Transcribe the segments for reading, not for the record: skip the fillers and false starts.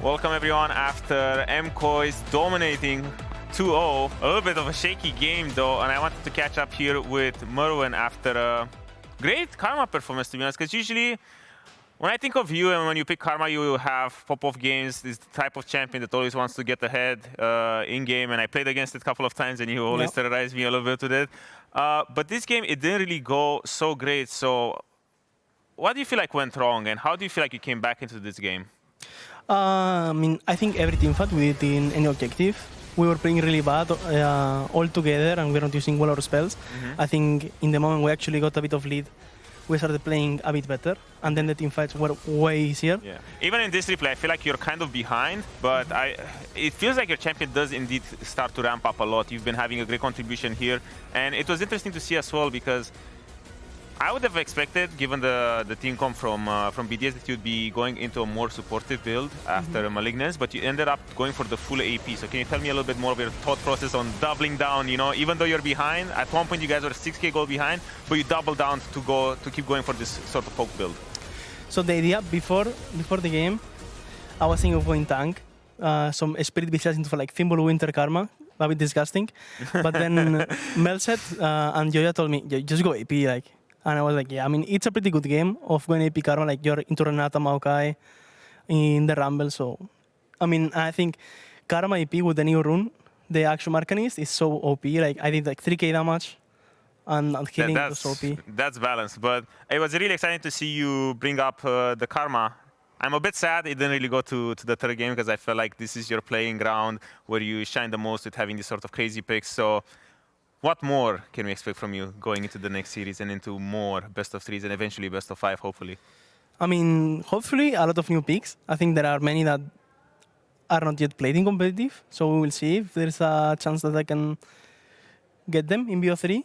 Welcome everyone after MCO is dominating 2-0. A little bit of a shaky game though, and I wanted to catch up here with Myrwn after a great Karma performance, to be honest, because usually when I think of you and when you pick Karma, you have pop-off games, this type of champion that always wants to get ahead in-game, and I played against it a couple of times and you always terrorized me a little bit with it. But this game, it didn't really go so great, so what do you feel like went wrong, and how do you feel like you came back into this game? I mean, I think every team fight we did in any objective. We were playing really bad all together, and we were not using well our spells. I think in the moment we actually got a bit of lead, we started playing a bit better, and then the team fights were way easier. Yeah. Even in this replay, I feel like you're kind of behind, but it feels like your champion does indeed start to ramp up a lot. You've been having a great contribution here, and it was interesting to see as well because I would have expected, given the team comp from BDS, that you'd be going into a more supportive build after Malignance, but you ended up going for the full AP. So can you tell me a little bit more of your thought process on doubling down? You know, even though you're behind, at one point you guys were 6k gold behind, but you doubled down to keep going for this sort of poke build. So the idea before the game, I was thinking of going tank, some Spirit Beast into like Thimble Winter Karma, a bit disgusting. But then Mel said, and Joya told me, just go AP, like. And I was like, yeah, I mean, it's a pretty good game of going AP Karma, like you're into Renata Maokai in the Rumble. So, I mean, I think Karma AP with the new rune, the Action Arcanist is so OP. Like, I did like 3k damage and healing was OP. That's balanced, but it was really exciting to see you bring up the Karma. I'm a bit sad it didn't really go to the third game because I felt like this is your playing ground where you shine the most with having this sort of crazy picks. So, what more can we expect from you going into the next series and into more best of threes and eventually best of 5, hopefully? I mean, hopefully a lot of new picks. I think there are many that are not yet played in competitive, so we will see if there's a chance that I can get them in BO3.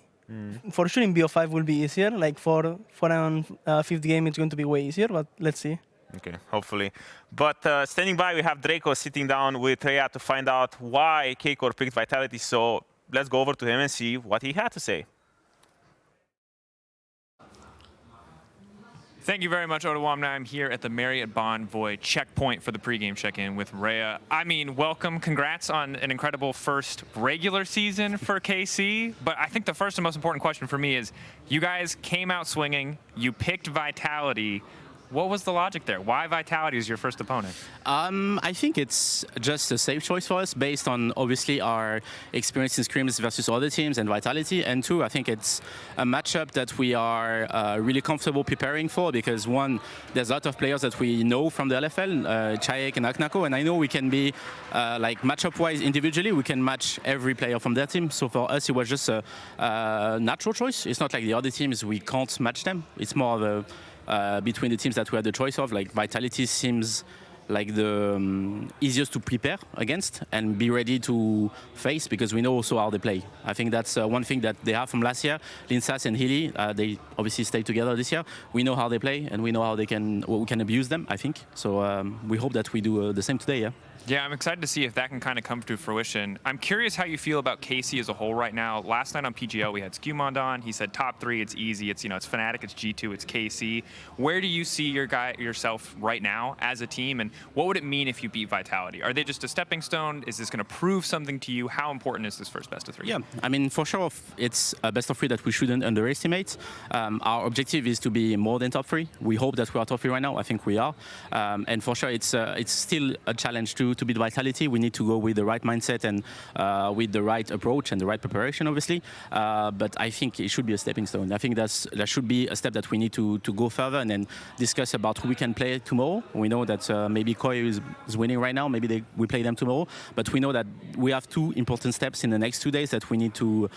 For sure in BO5 will be easier, like for a fifth game it's going to be way easier, but let's see. Okay, hopefully. But standing by, we have Drakos sitting down with Rhea to find out why K-Corp picked Vitality, so let's go over to him and see what he had to say. Thank you very much, Odoamne. I'm here at the Marriott Bonvoy checkpoint for the pregame check-in with Rhea. I mean, welcome. Congrats on an incredible first regular season for KC. But I think the first and most important question for me is, you guys came out swinging. You picked Vitality. What was the logic there? Why Vitality is your first opponent? I think it's just a safe choice for us based on obviously our experience in scrims versus other teams and Vitality. And two, I think it's a matchup that we are really comfortable preparing for because one, there's a lot of players that we know from the LFL, Czajek and Nako, and I know we can be like matchup-wise individually, we can match every player from their team. So for us, it was just a natural choice. It's not like the other teams, we can't match them. It's more of a between the teams that we had the choice of, like Vitality seems like the easiest to prepare against and be ready to face because we know also how they play. I think that's one thing that they have from last year. Lyncas and Hyli, they obviously stayed together this year. We know how they play and we know how we can abuse them, I think. So we hope that we do the same today, yeah. Yeah, I'm excited to see if that can kind of come to fruition. I'm curious how you feel about KC as a whole right now. Last night on PGL, we had Skewmond on. He said top 3, it's easy. It's, you know, it's Fnatic, it's G2, it's KC. Where do you see yourself right now as a team, and what would it mean if you beat Vitality? Are they just a stepping stone? Is this going to prove something to you? How important is this first best of 3? Yeah, I mean, for sure, it's a best of 3 that we shouldn't underestimate. Our objective is to be more than top 3. We hope that we are top 3 right now. I think we are. And for sure, it's still a challenge to beat Vitality. We need to go with the right mindset and with the right approach and the right preparation, obviously. But I think it should be a stepping stone. I think that should be a step that we need to go further and then discuss about who we can play tomorrow. We know that maybe Koi is winning right now. Maybe we play them tomorrow. But we know that we have 2 important steps in the next 2 days that we need to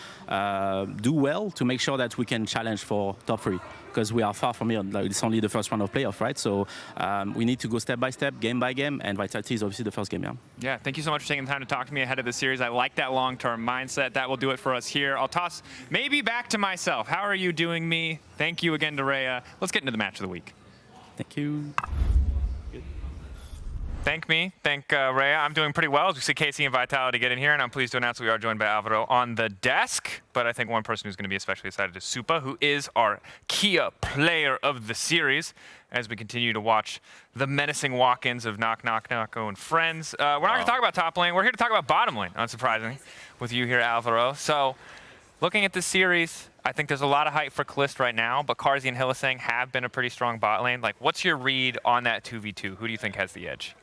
do well to make sure that we can challenge for top 3. Because we are far from here. Like, it's only the first round of playoff, right? So we need to go step by step, game by game, and Vitality is obviously the first game, yeah. Yeah, thank you so much for taking the time to talk to me ahead of the series. I like that long-term mindset. That will do it for us here. I'll toss maybe back to myself. How are you doing, me? Thank you again to Rhea. Let's get into the match of the week. Thank you. Thank me. Thank Rhea. I'm doing pretty well. As we see Casey and Vitality get in here, and I'm pleased to announce we are joined by Alvaro on the desk. But I think one person who's going to be especially excited is Supa, who is our Kia player of the series, as we continue to watch the menacing walk-ins of Nako, and friends. We're not going to talk about top lane. We're here to talk about bottom lane, unsurprisingly, with you here, Alvaro. So, looking at this series, I think there's a lot of hype for Caliste right now, but Carzzy and Hylissang have been a pretty strong bot lane. Like, what's your read on that 2v2? Who do you think has the edge?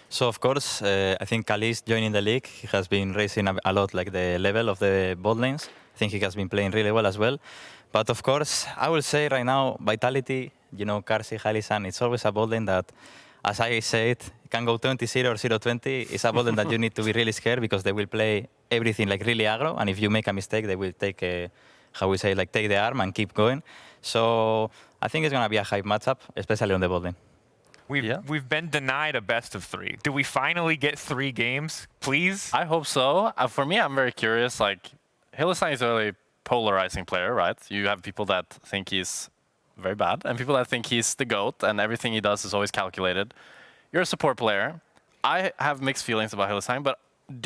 So of course, I think Caliste joining the league, he has been raising a lot like the level of the bot lanes. I think he has been playing really well as well. But of course, I will say right now, Vitality, you know, Carzzy, Hylissang, it's always a bot lane that, as I said, can go 20-0 or 0-20. It's a bot lane that you need to be really scared because they will play everything like really aggro, and if you make a mistake, they will take a, how we say, like take the arm and keep going. So I think it's going to be a hype matchup, especially on the bot lane. We've been denied a best of 3. Do we finally get 3 games, please? I hope so. For me, I'm very curious. Like, Hylissang is a really polarizing player, right? You have people that think he's very bad and people that think he's the GOAT and everything he does is always calculated. You're a support player. I have mixed feelings about Hylissang, but what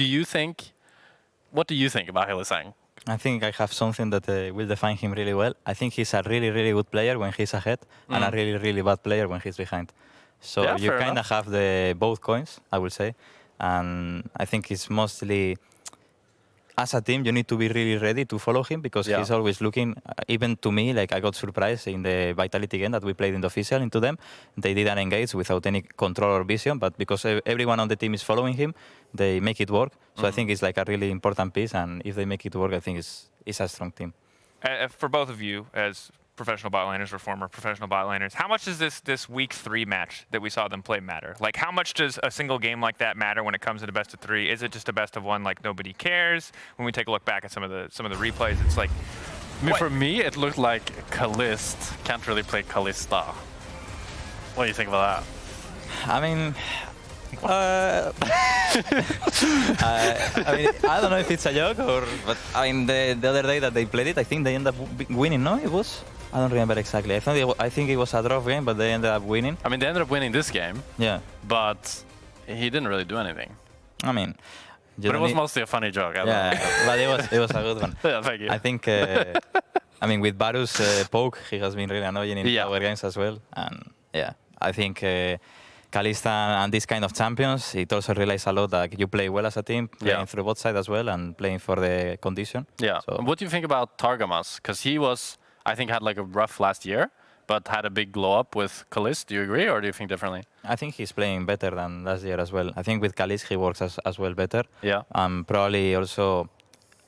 do you think about Hylissang? I think I have something that will define him really well. I think he's a really, really good player when he's ahead and a really, really bad player when he's behind. So yeah, you kind of have the both coins, I would say. And I think it's mostly, as a team, you need to be really ready to follow him because he's always looking, even to me, like I got surprised in the Vitality game that we played in the official into them. They didn't engage without any control or vision, but because everyone on the team is following him, they make it work. So I think it's like a really important piece, and if they make it work, I think it's a strong team. For both of you, as professional bot laners or former professional bot laners, how much does this week 3 match that we saw them play matter? Like, how much does a single game like that matter when it comes to the best of 3? Is it just a best of 1 like nobody cares? When we take a look back at some of the replays, it's like, I mean, for me, it looked like Caliste can't really play Kalista. What do you think about that? I mean, I mean, I don't know if it's a joke or, but I mean, the other day that they played it, I think they ended up winning. No, it was. I don't remember exactly. I think it was a draw game, but they ended up winning. I mean, they ended up winning this game. Yeah. But he didn't really do anything. I mean, but it was mostly a funny joke. Yeah, but it was a good one. Yeah, thank you. I think. I mean, with Varus poke, he has been really annoying in our games as well, and yeah, I think. Kalista and these kind of champions, it also relies a lot that you play well as a team, playing through both sides as well and playing for the condition. Yeah. So. And what do you think about Targamas? Because he was, I think, had like a rough last year, but had a big glow up with Caliste. Do you agree or do you think differently? I think he's playing better than last year as well. I think with Caliste he works as well better. Yeah. Probably also,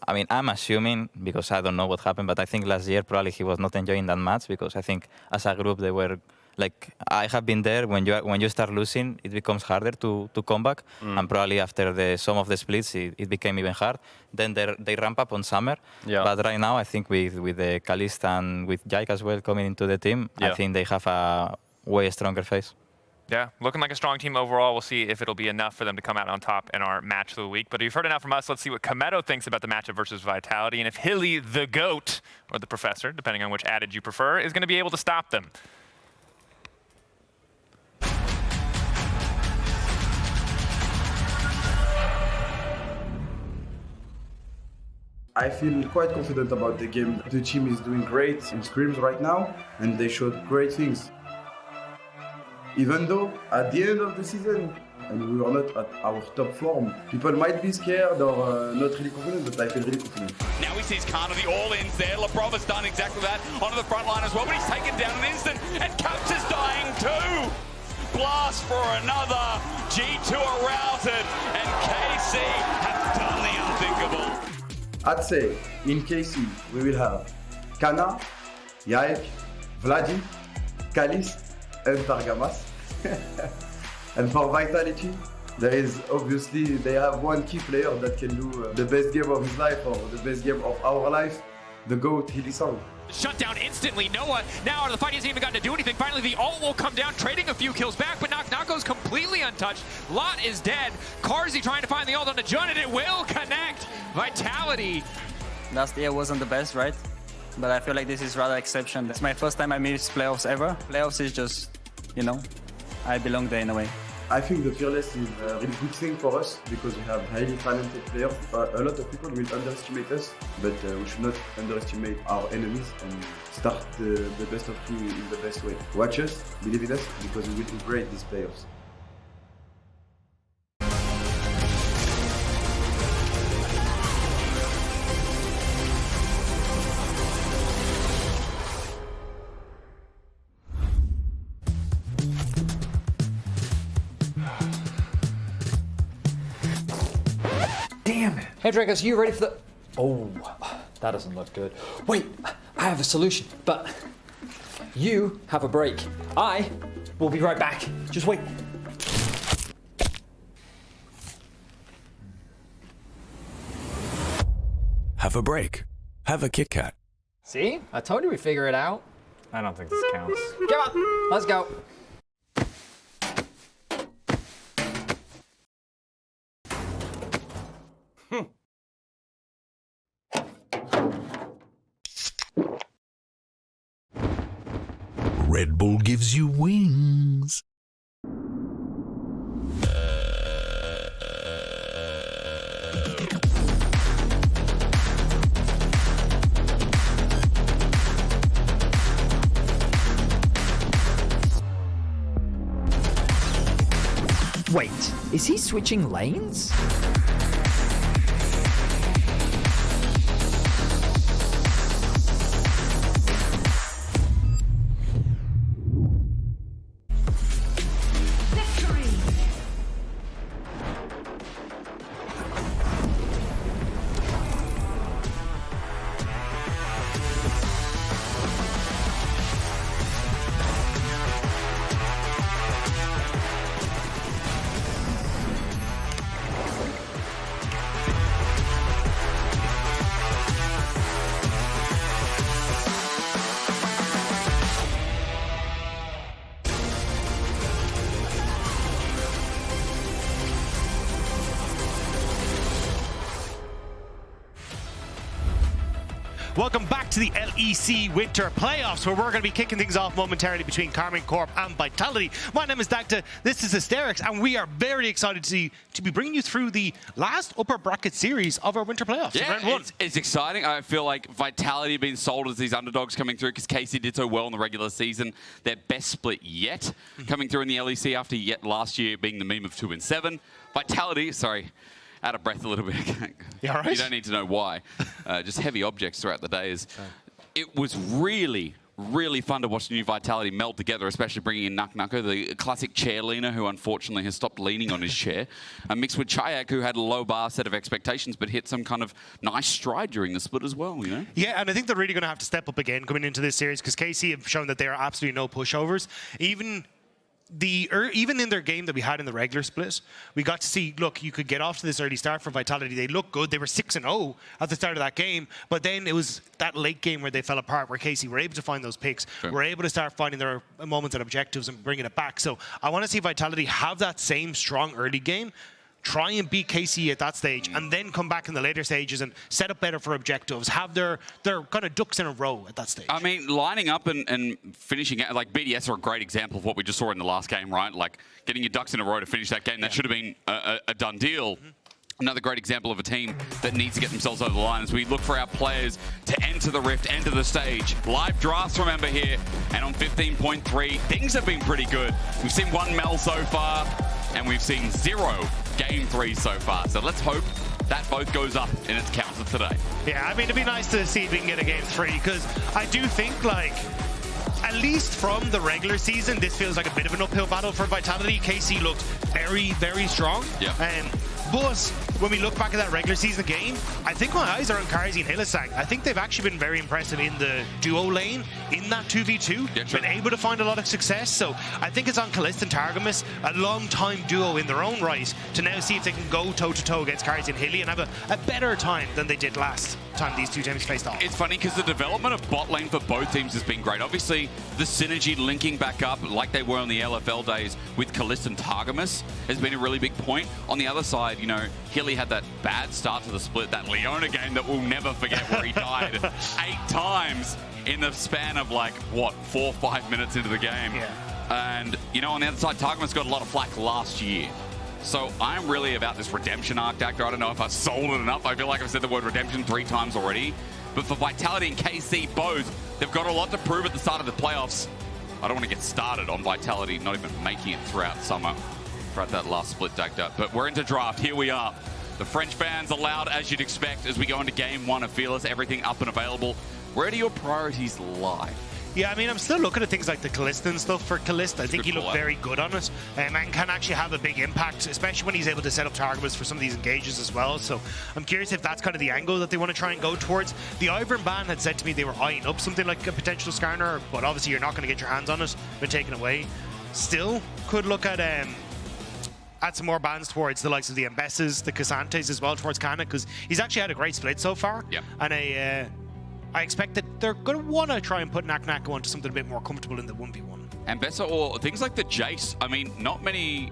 I mean, I'm assuming, because I don't know what happened, but I think last year probably he was not enjoying that much because I think as a group they were, like, I have been there, when you start losing, it becomes harder to come back. And probably after the some of the splits, it became even hard. Then they ramp up on summer. Yeah. But right now, I think with the Caliste and with Yike as well coming into the team, I think they have a way stronger face. Yeah, looking like a strong team overall. We'll see if it'll be enough for them to come out on top in our match of the week. But you've heard enough from us. Let's see what Kameto thinks about the matchup versus Vitality, and if Hilly, the GOAT, or the Professor, depending on which adage you prefer, is going to be able to stop them. I feel quite confident about the game. The team is doing great in scrims right now, and they showed great things. Even though at the end of the season, and we were not at our top form, people might be scared or not really confident, but I feel really confident. Now he sees Canna, the all-ins there. Braum has done exactly that onto the front line as well, but he's taken down an instant, and Caps is dying too. Blast for another. G2 are routed, and KC have done the unthinkable. I'd say in KC we will have Canna, Yike, Vladi, Caliste, and Targamas. And for Vitality, there is obviously, they have one key player that can do the best game of his life or the best game of our life, the GOAT, Hylissang. Shut down instantly. Noah now out of the fight, he hasn't even gotten to do anything. Finally, the ult will come down, trading a few kills back, but Nako's completely untouched. Lot is dead. Carzzy trying to find the ult on the Jun, and it will connect. Vitality. Last year wasn't the best, right? But I feel like this is rather exception. It's my first time I missed playoffs ever. Playoffs is just, you know, I belong there in a way. I think the Fearless is a really good thing for us because we have highly talented players. A lot of people will underestimate us, but we should not underestimate our enemies and start the best of two in the best way. Watch us, believe in us, because we will do great these playoffs. Hey Drakos, you ready for the... Oh, that doesn't look good. Wait, I have a solution, but you have a break. I will be right back. Just wait. Have a break. Have a Kit Kat. See? I told you we'd figure it out. I don't think this counts. Come on, let's go. Red Bull gives you wings. Wait, is he switching lanes? Welcome back to the LEC Winter Playoffs, where we're going to be kicking things off momentarily between Karmine Corp and Vitality. My name is Dagda, this is Hysterics, and we are very excited to be bringing you through the last upper bracket series of our Winter Playoffs. Yeah, round one. It's exciting. I feel like Vitality have been sold as these underdogs coming through because KC did so well in the regular season. Their best split yet, coming through in the LEC after yet last year being the meme of 2-7. Vitality, sorry, out of breath a little bit. You all right? You don't need to know why. Just heavy objects throughout the day. It was really fun to watch the new Vitality meld together, especially bringing in Nako, the classic chair leaner who unfortunately has stopped leaning on his chair, mixed with Czajek, who had a low bar set of expectations but hit some kind of nice stride during the split as well, you know? Yeah, and I think they're really going to have to step up again coming into this series because KC have shown that they are absolutely no pushovers. Even in their game that we had in the regular split, we got to see, look, you could get off to this early start for Vitality. They looked good. They were 6-0 at the start of that game, but then it was that late game where they fell apart, where KC were able to find those picks, were able to start finding their moments and objectives and bringing it back. So I want to see Vitality have that same strong early game, try and beat KC at that stage, and then come back in the later stages and set up better for objectives, have their kind of ducks in a row at that stage. I mean, lining up and finishing out, like BDS are a great example of what we just saw in the last game, right? Like getting your ducks in a row to finish that game, that should have been a done deal. Another great example of a team that needs to get themselves over the line as we look for our players to enter the rift, enter the stage. Live drafts, remember, here, and on 15.3, things have been pretty good. We've seen one Mel so far, and we've seen 0 Game 3 so far. So let's hope that both goes up in its counter today. Yeah, I mean, it'd be nice to see if we can get a Game 3, because I do think, like, at least from the regular season, this feels like a bit of an uphill battle for Vitality. KC looked very, very strong. Yeah. But when we look back at that regular season game, I think my eyes are on Carzzy and Hylissang. I think they've actually been very impressive in the duo lane, in that 2v2. Yeah, sure. Been able to find a lot of success. So I think it's on Caliste and Targamas, a long-time duo in their own right, to now see if they can go toe-to-toe against Carzzy and Hyli and have a better time than they did last time these two teams faced off. It's funny because the development of bot lane for both teams has been great. Obviously, the synergy linking back up like they were in the LFL days with Caliste and Targamas has been a really big point. On the other side, you know, Hyli had that bad start to the split, that Leona game that we'll never forget where he died 8 times in the span of like, what, 4 or 5 minutes into the game. Yeah. And, you know, on the other side, Targamas got a lot of flack last year. So I'm really about this redemption arc, Dagda. I don't know if I've sold it enough. I feel like I've said the word redemption 3 times already. But for Vitality and KC both, they've got a lot to prove at the start of the playoffs. I don't want to get started on Vitality not even making it throughout summer, throughout that last split, Dagda. But we're into draft. Here we are. The French fans are loud, as you'd expect, as we go into game 1 of Fearless. Everything up and available. Where do your priorities lie? Yeah, I mean, I'm still looking at things like the Calista and stuff for Calista. I think he looked very good on it and can actually have a big impact, especially when he's able to set up Targamas for some of these engages as well. So I'm curious if that's kind of the angle that they want to try and go towards. The Ivern ban had said to me they were eyeing up something like a potential Skarner, but obviously you're not going to get your hands on it, been taken away. Still could look at add some more bans towards the likes of the Ambessas, the Cassantes as well towards Canna, because he's actually had a great split so far. Yeah. And I expect that they're going to want to try and put Nako onto something a bit more comfortable in the 1v1. Ambessa or things like the Jace. I mean, not many,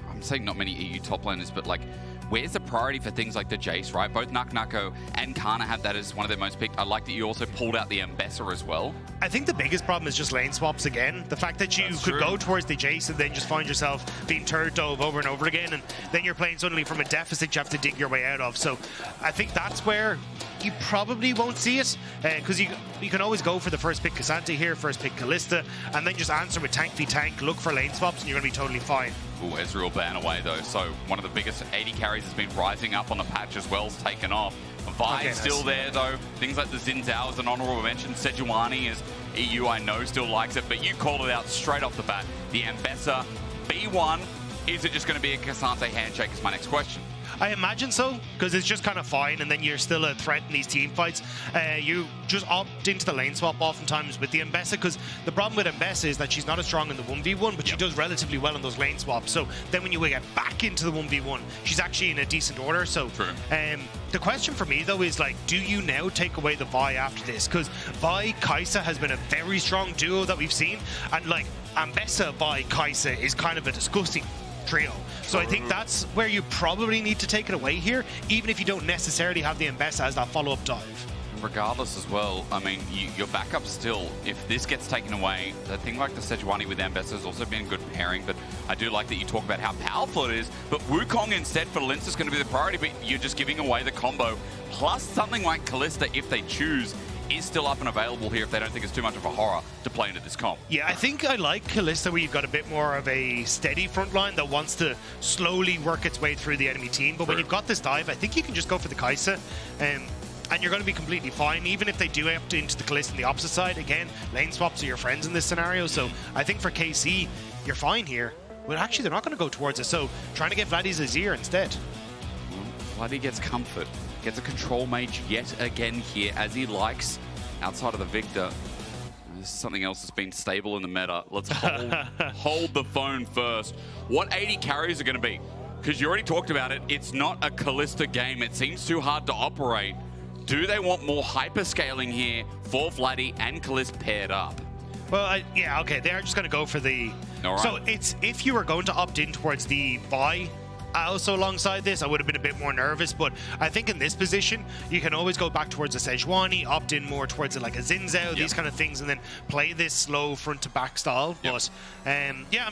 I'm saying not many EU top laners, but like, where's the priority for things like the Jace, right? Both Nako and Canna have that as one of their most picked. I like that you also pulled out the Ambessa as well. I think the biggest problem is just lane swaps again. The fact that you could go towards the Jace and then just find yourself being turret dove over and over again, and then you're playing suddenly from a deficit you have to dig your way out of. So I think that's where you probably won't see it, because you can always go for the first pick Cassante here, first pick Kalista, and then just answer with tank v tank, look for lane swaps, and you're going to be totally fine. Ooh, Ezreal ban away though, so one of the biggest AD carries has been rising up on the patch as well, taken off. Vi's still there though. Things like the Xin Zhao is an honorable mention. Sejuani is EU, I know, still likes it, but you called it out straight off the bat. The Ambessa B1, is it just going to be a Cassante handshake is my next question. I imagine so, because it's just kind of fine, and then you're still a threat in these team fights. You just opt into the lane swap oftentimes with the Ambessa, because the problem with Ambessa is that she's not as strong in the 1v1, but she does relatively well in those lane swaps. So then when you get back into the 1v1, she's actually in a decent order. So the question for me, though, is like, do you now take away the Vi after this? Because Vi, Kai'Sa has been a very strong duo that we've seen, and like Ambessa, Vi, Kai'Sa is kind of a disgusting trio. So I think that's where you probably need to take it away here, even if you don't necessarily have the Ambessa as that follow-up dive. Regardless as well, I mean, your backup still, if this gets taken away, the thing like the Sejuani with Ambessa has also been a good pairing, but I do like that you talk about how powerful it is, but Wukong instead for Lyncas is going to be the priority, but you're just giving away the combo, plus something like Kalista, if they choose, is still up and available here if they don't think it's too much of a horror to play into this comp. Yeah, I think I like Kalista where you've got a bit more of a steady front line that wants to slowly work its way through the enemy team. But when you've got this dive, I think you can just go for the Kai'Sa, and you're going to be completely fine, even if they do opt into the Kalista on the opposite side. Again, lane swaps are your friends in this scenario, so I think for KC, you're fine here. But actually, they're not going to go towards it, so trying to get Vladi's Azir instead. Vladi gets comfort, gets a control mage yet again here, as he likes. Outside of the Victor, this is something else that's been stable in the meta. Let's hold the phone first. What 80 carries are going to be? Because you already talked about it. It's not a Kalista game. It seems too hard to operate. Do they want more hyperscaling here for Vladi and Caliste paired up? Well, yeah, okay. They are just going to go for the... So it's if you were going to opt in towards the Vi, also alongside this, I would have been a bit more nervous, but I think in this position, you can always go back towards a Sejuani, opt in more towards it like a Xin Zhao, these kind of things, and then play this slow front to back style. But yeah,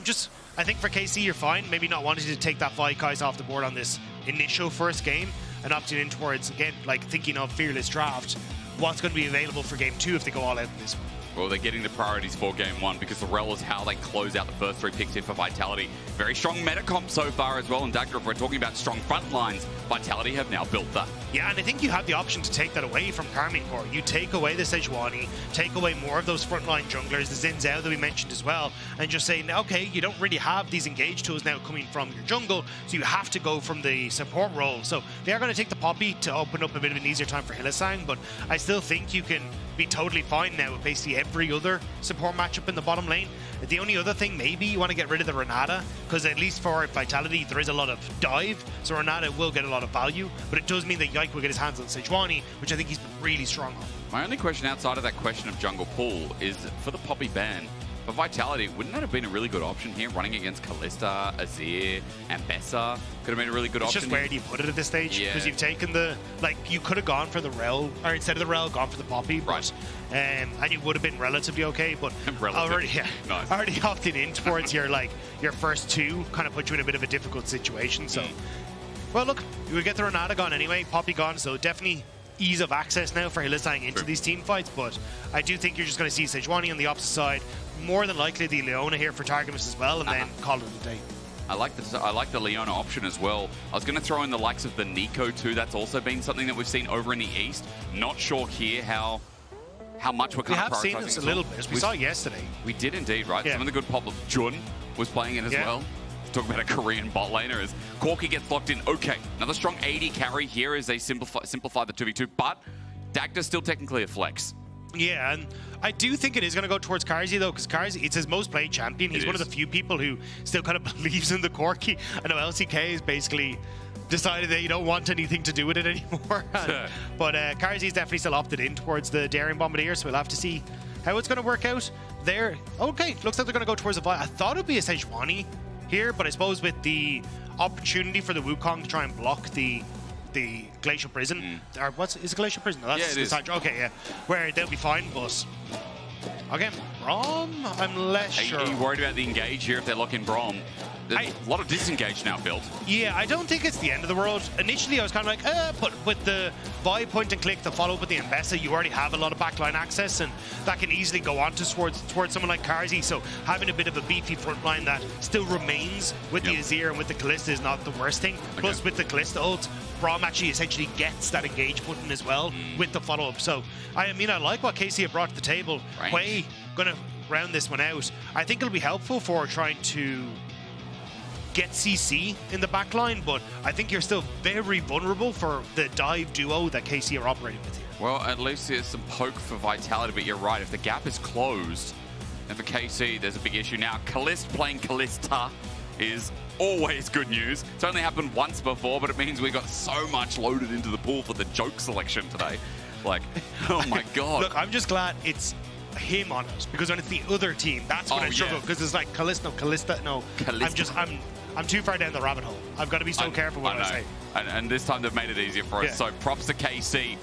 I think for KC, you're fine. Maybe not wanting to take that Vi Kai'Sa off the board on this initial first game and opting in towards, again, like thinking of Fearless Draft, what's going to be available for game 2 if they go all out in this one. Well, they're getting the priorities for game 1 because the Rell is how they close out the first 3 picks here for Vitality. Very strong meta comp so far as well. And Dagda, if we're talking about strong front lines, Vitality have now built that. Yeah, and I think you have the option to take that away from Karmine Corp. You take away the Sejuani, take away more of those frontline junglers, the Xin Zhao that we mentioned as well, and just say, okay, you don't really have these engage tools now coming from your jungle, so you have to go from the support role. So they are going to take the Poppy to open up a bit of an easier time for Hylissang, but I still think you can be totally fine now with basically every other support matchup in the bottom lane. The only other thing, maybe you want to get rid of the Renata, because at least for Vitality, there is a lot of dive, so Renata will get a lot of value, but it does mean that Yike will get his hands on Sejuani, which I think he's been really strong on. My only question outside of that question of jungle pool is for the Poppy ban, But Vitality, wouldn't that have been a really good option here, running against Kalista, Azir, Ambessa? Could have been a really good option. It's just where do you put it at this stage? Yeah. Because you've taken the, like, you could have gone for the Rell, or instead of the Rell, gone for the Poppy. Right. And you would have been relatively okay, but already, Nice. already opted in towards your, like, your first two kind of put you in a bit of a difficult situation. So, well, look, you would get the Renata gone anyway, Poppy gone, so definitely ease of access now for Hylissang into these team fights, but I do think you're just going to see Sejuani on the opposite side, more than likely the Leona here for Targamas as well, and then call it a day. I like the Leona option as well. I was going to throw in the likes of the Nako too. That's also been something that we've seen over in the East. Not sure here how much we're kind of prioritizing. We have seen this a little bit. We saw it yesterday. We did indeed, right? Yeah. Some of the good pop of Jun was playing it as well. Talking about a Korean bot laner as Corki gets locked in. Okay, another strong AD carry here as they simplify the 2v2, but Dagda's still technically a flex. Yeah, and I do think it is going to go towards Carzzy, though, because Carzzy, it's his most played champion. He's one of the few people who still kind of believes in the Corki. I know LCK has basically decided that you don't want anything to do with it anymore. But Carzzy's definitely still opted in towards the Daring Bombardier, so we'll have to see how it's going to work out there. Okay, looks like they're going to go towards the Vi. I thought it would be a Sejuani here, but I suppose with the opportunity for the Wukong to try and block the Glacial Prison, or is it Glacial Prison? No, that's it is. Okay, yeah, where they'll be fine, but again, Braum, I'm less sure. Are you worried about the engage here if they lock in Braum? There's a lot of disengage now built. Yeah, I don't think it's the end of the world. Initially, I was kind of like, but with the Vi point and click to follow up with the Ambessa, you already have a lot of backline access, and that can easily go on towards someone like Carzzy. So having a bit of a beefy front line that still remains with the Azir and with the Calista is not the worst thing. Plus, with the Calista ult, Braum actually essentially gets that engage button as well with the follow-up. So, I mean, I like what KC have brought to the table. Hwei going to round this one out. I think it'll be helpful for trying to get CC in the back line, but I think you're still very vulnerable for the dive duo that KC are operating with here. Well, at least there's some poke for Vitality, but you're right. If the gap is closed, and for KC, there's a big issue. Now, Caliste playing Kalista is always good news. It's only happened once before, but it means we got so much loaded into the pool for the joke selection today. Like, oh my God. Look, I'm just glad it's him on us, because when it's the other team, that's when I struggle, because it's like Calista. I'm too far down the rabbit hole. I've got to be so careful what I say. And this time they've made it easier for us, so props to KC.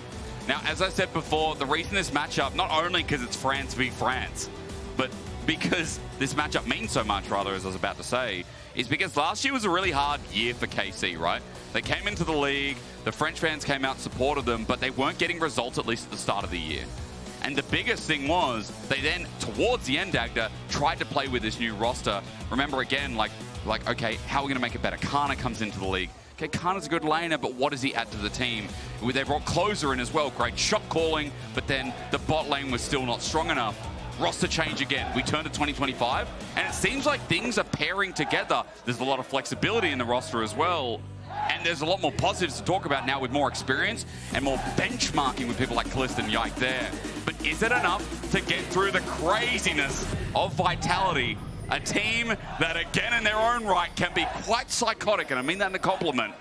Now, as I said before, the reason this matchup, not only because it's France v France, but because this matchup means so much, rather, as I was about to say, is because last year was a really hard year for KC, right? They came into the league, the French fans came out and supported them, but they weren't getting results, at least at the start of the year. And the biggest thing was, they then, towards the end, Dagda, tried to play with this new roster. Remember, again, like okay, how are we going to make it better? Canna comes into the league. Okay, Kanna's a good laner, but what does he add to the team? They brought Closer in as well. Great shot calling, but then the bot lane was still not strong enough. Roster change again. We turn to 2025, and it seems like things are pairing together. There's a lot of flexibility in the roster as well. And there's a lot more positives to talk about now with more experience and more benchmarking with people like Caliste and Yike there. But is it enough to get through the craziness of Vitality? A team that, again, in their own right, can be quite psychotic, and I mean that in a compliment.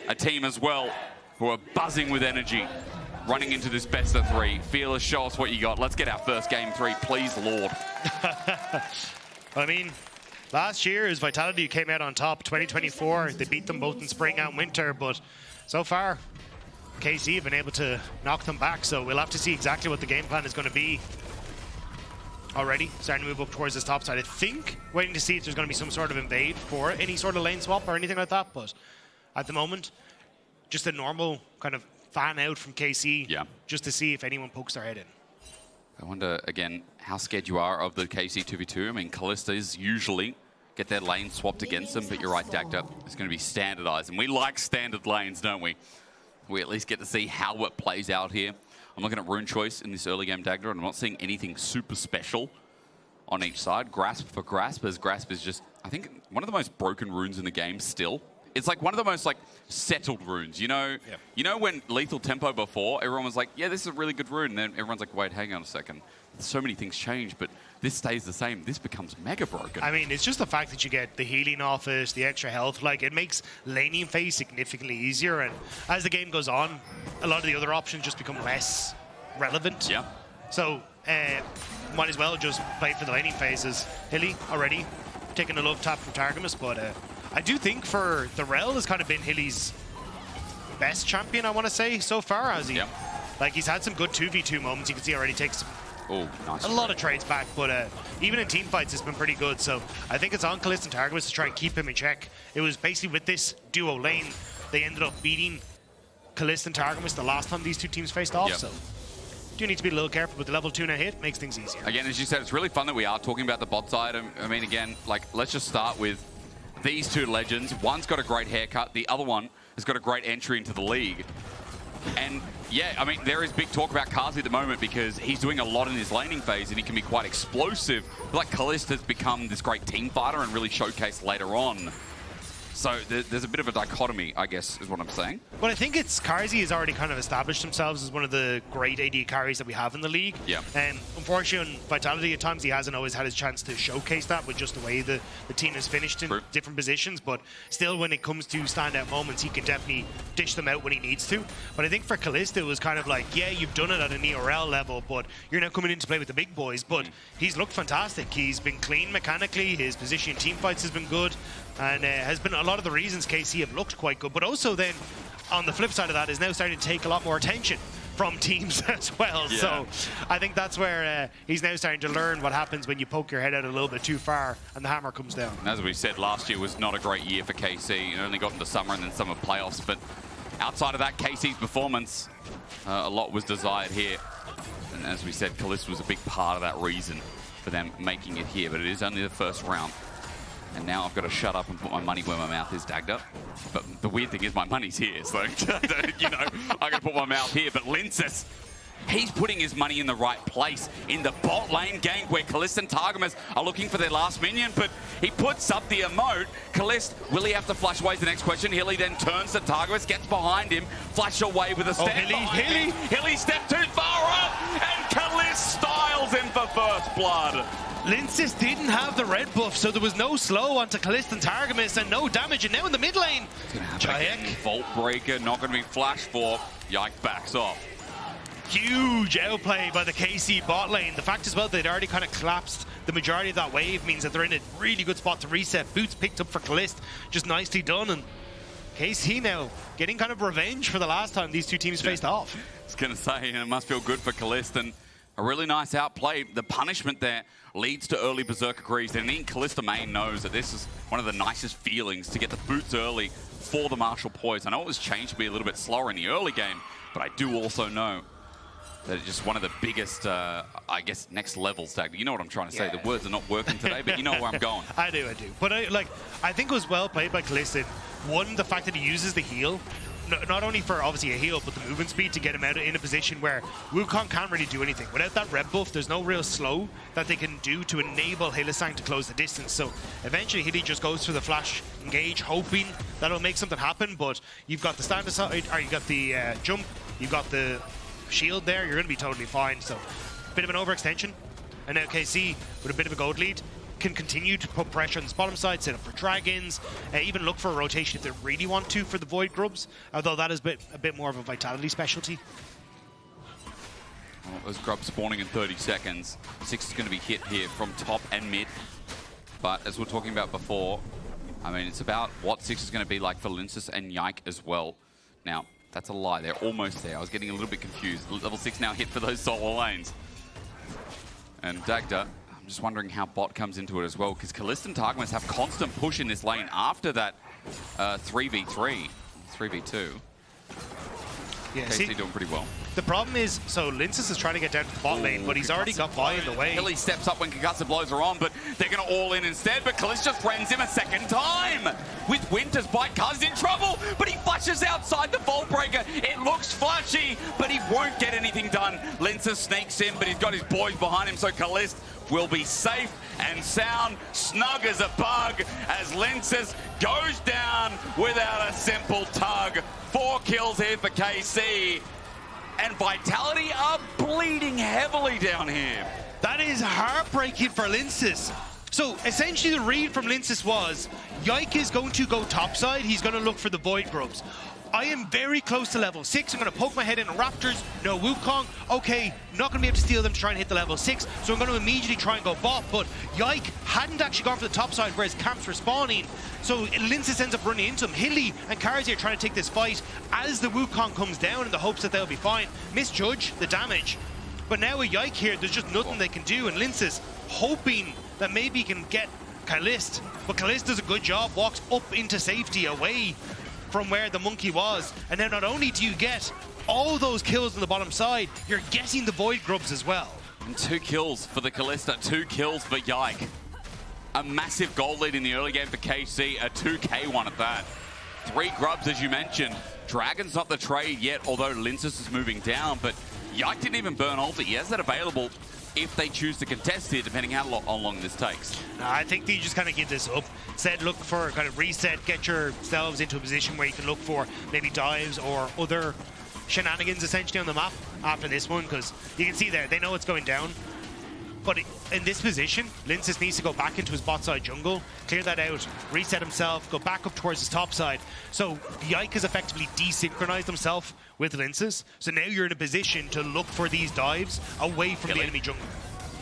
A team as well who are buzzing with energy, running into this best of three. Fearless, show us what you got. Let's get our first game 3, please, Lord. I mean, last year, as Vitality came out on top, 2024, they beat them both in spring and winter, but so far, KC have been able to knock them back, so we'll have to see exactly what the game plan is going to be. Already starting to move up towards this top side. I think waiting to see if there's going to be some sort of invade for any sort of lane swap or anything like that, but at the moment, just a normal kind of fan out from KC, just to see if anyone pokes their head in. I wonder, again, how scared you are of the KC 2v2. I mean, Calistas usually get their lane swapped against them, but you're right, Dagda, it's going to be standardized. And we like standard lanes, don't we? We at least get to see how it plays out here. I'm looking at rune choice in this early game, Dagda, and I'm not seeing anything super special on each side. Grasp for Grasp, as Grasp is just, I think, one of the most broken runes in the game still. It's like one of the most like settled runes, you know? You know when Lethal Tempo before, everyone was like, yeah, this is a really good rune, and then everyone's like, wait, hang on a second. So many things change, but this stays the same. This becomes mega broken. I mean, it's just the fact that you get the healing off it, the extra health, like it makes laning phase significantly easier, and as the game goes on, a lot of the other options just become less relevant. So might as well just play for the laning phases. Hilly already taking a love tap from Targamas, but I do think for the Rell has kind of been Hilly's best champion, I want to say, so far, as he like he's had some good 2v2 moments. You can see already takes a lot of trades back, but even in team fights it's been pretty good. So I think it's on Caliste and Targamas to try and keep him in check. It was basically with this duo lane they ended up beating Caliste and Targamas the last time these two teams faced off. So do need to be a little careful, but the level 2 now hit makes things easier. Again, as you said, it's really fun that we are talking about the bot side. I mean, again, like, let's just start with these two legends. One's got a great haircut, the other one has got a great entry into the league. And yeah, I mean, there is big talk about Carzzy at the moment because he's doing a lot in his laning phase and he can be quite explosive. But like Caliste has become this great team fighter and really showcased later on. So there's a bit of a dichotomy, I guess, is what I'm saying. Well, I think it's Carzzy has already kind of established themselves as one of the great AD carries that we have in the league. Yeah. And unfortunately, on Vitality, at times he hasn't always had his chance to showcase that with just the way the team has finished in different positions. But still, when it comes to standout moments, he can definitely dish them out when he needs to. But I think for Calista, it was kind of like, yeah, you've done it at an ERL level, but you're now coming in to play with the big boys. But he's looked fantastic. He's been clean mechanically. His position in team fights has been good. And has been a lot of the reasons KC have looked quite good. But also then, on the flip side of that, is now starting to take a lot more attention from teams as well. Yeah. So I think that's where he's now starting to learn what happens when you poke your head out a little bit too far and the hammer comes down. As we said, last year was not a great year for KC. It only got into summer and then summer playoffs. But outside of that, KC's performance, a lot was desired here. And as we said, Caliste was a big part of that reason for them making it here. But it is only the first round. And now I've got to shut up and put my money where my mouth is, Dagda. But the weird thing is my money's here, so, you know, I got to put my mouth here. But Lyncas, he's putting his money in the right place in the bot lane gank where Caliste and Targamas are looking for their last minion, but he puts up the emote. Caliste, will he have to flash away is the next question. Hilly then turns to Targamas, gets behind him, flash away with a step. Hilly stepped too far up, and Caliste styles him for first blood. Lyncas didn't have the red buff, so there was no slow onto Caliste and Targamas and no damage. And now in the mid lane, Czajek. Vault breaker, not going to be flashed for. Yike backs off. Huge outplay by the KC bot lane. The fact as well they'd already kind of collapsed the majority of that wave means that they're in a really good spot to reset. Boots picked up for Caliste, just nicely done. And KC now getting kind of revenge for the last time these two teams faced off. I was going to say, it must feel good for Caliste, and a really nice outplay. The punishment there leads to early Berserker Greaves, and even Calista main knows that this is one of the nicest feelings to get the boots early for the Martial Poise. I know it was changed to be a little bit slower in the early game, but I do also know that it's just one of the biggest, I guess, next levels, Dagda. You know what I'm trying to say. The words are not working today, but you know where I'm going. I do. But I think it was well played by Calista. One, the fact that he uses the heal, not only for obviously a heal, but the movement speed to get him out in a position where Wukong can't really do anything. Without that red buff, there's no real slow that they can do to enable Hylissang to close the distance. So eventually Hilly just goes for the flash engage, hoping that'll make something happen. But you've got the stand aside, or you've got the jump, you've got the shield there, you're going to be totally fine. So bit of an overextension. And now KC, with a bit of a gold lead, can continue to put pressure on the bottom side, set up for dragons, even look for a rotation if they really want to for the Void Grubs, although that is a bit more of a Vitality specialty. Well, those grubs spawning in 30 seconds. 6 is going to be hit here from top and mid. But as we were talking about before, I mean, it's about what 6 is going to be like for Lyncas and Yike as well. Now, that's a lie. They're almost there. I was getting a little bit confused. Level 6 now hit for those solo lanes. And Dagda, I'm just wondering how bot comes into it as well, because Caliste and Targamas have constant push in this lane after that 3v3, 3v2. Yeah, KC doing pretty well. The problem is, so Lyncas is trying to get down to the bot lane, but he's already got Vi in the way. Hilly steps up when Carzzy blows her on, but they're going to all in instead. But Caliste just friends him a second time. With Winter's bite, Carzzy's in trouble, but he flashes outside the Vault Breaker. It looks flashy, but he won't get anything done. Lyncas sneaks in, but he's got his boys behind him, so Caliste will be safe and sound, snug as a bug, as Lyncas goes down without a simple tug. 4 kills here for KC. And Vitality are bleeding heavily down here. That is heartbreaking for Lyncas. So essentially the read from Lyncas was, Yike is going to go topside, he's going to look for the Void Grubs. I am very close to level 6. I'm going to poke my head in Raptors. No Wukong. Okay, not going to be able to steal them to try and hit the level 6. So I'm going to immediately try and go bot. But Yike hadn't actually gone for the top side, whereas camps were spawning. So Lyncas ends up running into him. Hilly and Carzzy are trying to take this fight as the Wukong comes down in the hopes that they'll be fine. Misjudge the damage. But now with Yike here, there's just nothing they can do. And Lyncas hoping that maybe he can get Caliste. But Caliste does a good job, walks up into safety away from where the monkey was. And then not only do you get all those kills on the bottom side, you're getting the Void Grubs as well. And 2 kills for the Kalista, 2 kills for Yike. A massive goal lead in the early game for KC, a 2K one at that. 3 grubs, as you mentioned. Dragon's not the trade yet, although Lyncas is moving down, but Yike didn't even burn ulti. He has that available if they choose to contest here, depending how long this takes. I think they just kind of give this up. Said look for kind of reset, get yourselves into a position where you can look for maybe dives or other shenanigans essentially on the map after this one, because you can see there, they know it's going down. But in this position, Lyncas needs to go back into his bot side jungle, clear that out, reset himself, go back up towards his top side. So Yike has effectively desynchronized himself with Lyncas. So now you're in a position to look for these dives away from the enemy jungle.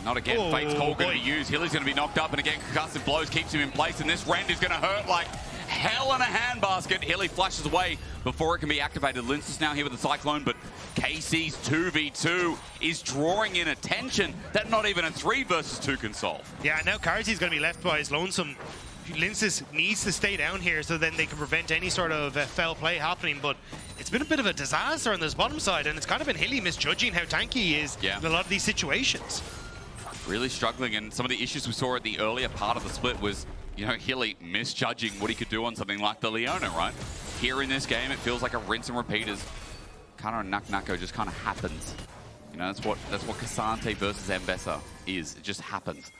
Not again. Fate's call going to be used. Hilly's going to be knocked up, and again, concussive blows keeps him in place, and this rend is going to hurt like hell in a handbasket. Hilly flashes away before it can be activated. Lyncas now here with the Cyclone, but KC's 2v2 is drawing in attention that not even a 3 versus 2 can solve. Yeah, now Carzzy's going to be left by his lonesome. Lyncas needs to stay down here so then they can prevent any sort of foul play happening, but it's been a bit of a disaster on this bottom side, and it's kind of been Hilly misjudging how tanky he is in a lot of these situations. Really struggling, and some of the issues we saw at the earlier part of the split was, you know, Hilly misjudging what he could do on something like the Leona, right? Here in this game, it feels like a rinse and repeat as Canna and Nako just kind of happens. You know, that's what Cassante versus Ambessa is. It just happens.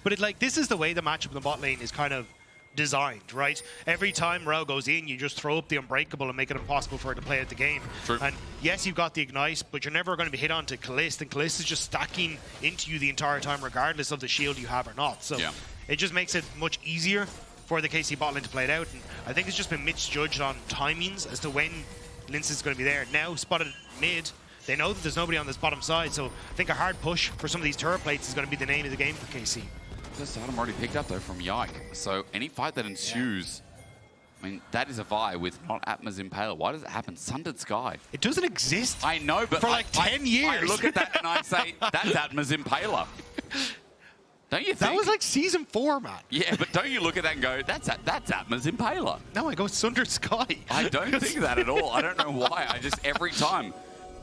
But this is the way the matchup in the bot lane is kind of designed, right? Every time Rell goes in, you just throw up the Unbreakable and make it impossible for her to play out the game. True. And yes, you've got the Ignite, but you're never going to be hit onto Caliste, and Caliste is just stacking into you the entire time, regardless of the shield you have or not. So it just makes it much easier for the KC bot lane to play it out. And I think it's just been misjudged on timings as to when Lyncas is going to be there. Now spotted mid, they know that there's nobody on this bottom side, so I think a hard push for some of these turret plates is going to be the name of the game for KC. This item already picked up though from Yike. So any fight that ensues, I mean, that is a Vi with not Atma's Impaler. Why does it happen? Sundered Sky. It doesn't exist. I know, but for like 10 years. I look at that and I say, that's Atma's Impaler. Don't you think? That was like season 4, man. Yeah, but don't you look at that and go, that's Atma's Impaler? No, I go Sundered Sky. I don't think that at all. I don't know why. I just, every time,